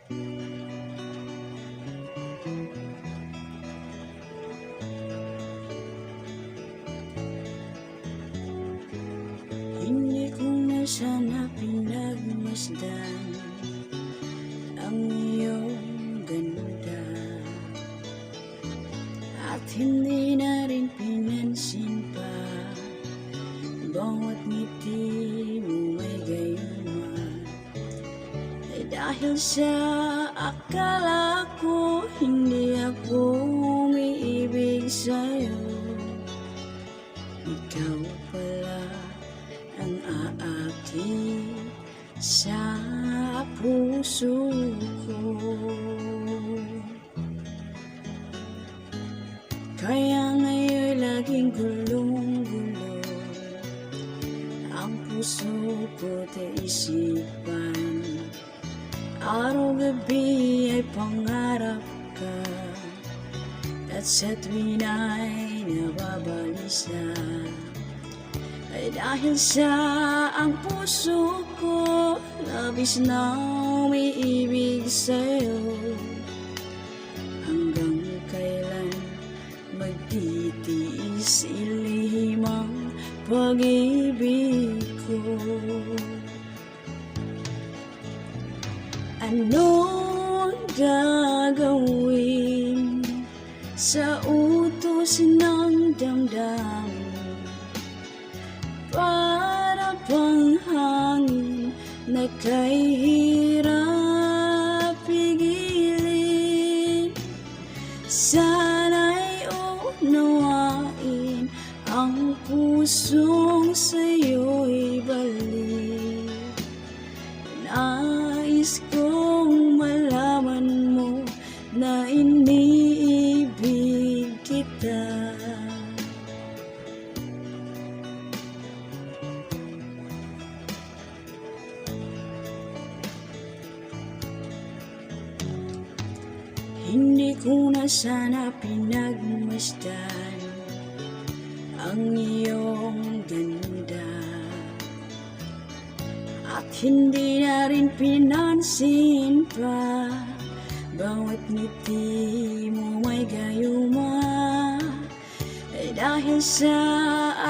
Hindi ko na sana pinagmasdan ang iyong ganda, at hindi na rin pinansin pa bawat ngiti mo may gayuma. Dahil sa akala ko hindi ako umiibig sa'yo, ikaw pala ang aakit sa puso ko. Kaya ngayon laging gulong-gulo ang puso ko't isipan. Araw-gabi ay pangarap ka, at sa tuwin ay nababalisa. Ay dahil sa ang puso ko labis na umiibig sa'yo, hanggang kailan magtitiis ilihim ang pag-ibig ko. Anong gagawin sa utos ng damdamin? Para bang hangin na kahirap pigilin? Sana'y unawain ang pusong sa'yo'y balik. Nais kong malaman mo na iniibig kita. Hindi ko na sana pinagmasdan ang iyong ganda, at hindi na rin pinansin pa bawat ngiti mo may gayuma. Dahil sa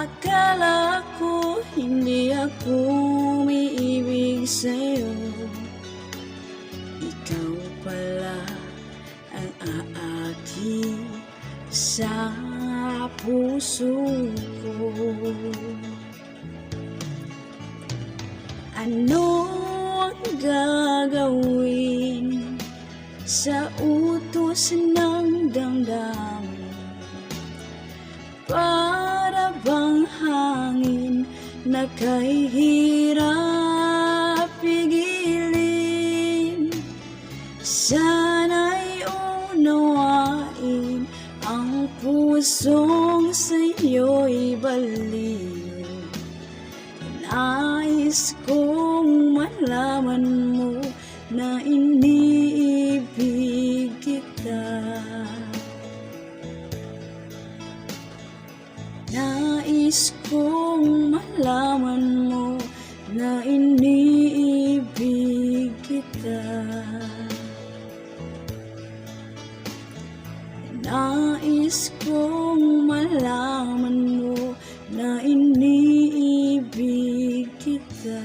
akala ko hindi ako umiibig sa'yo, ikaw pala ang aakit sa puso ko. Ano ang gagawin sa utos ng damdamin? Para bang hangin na kahirap pigilin? Sana'y unawain ang pusong sa'yo'y balik. Nais kong malaman mo na iniibig kita. Nais kong malaman mo na iniibig kita. Nais kong malaman mo na iniibig kita.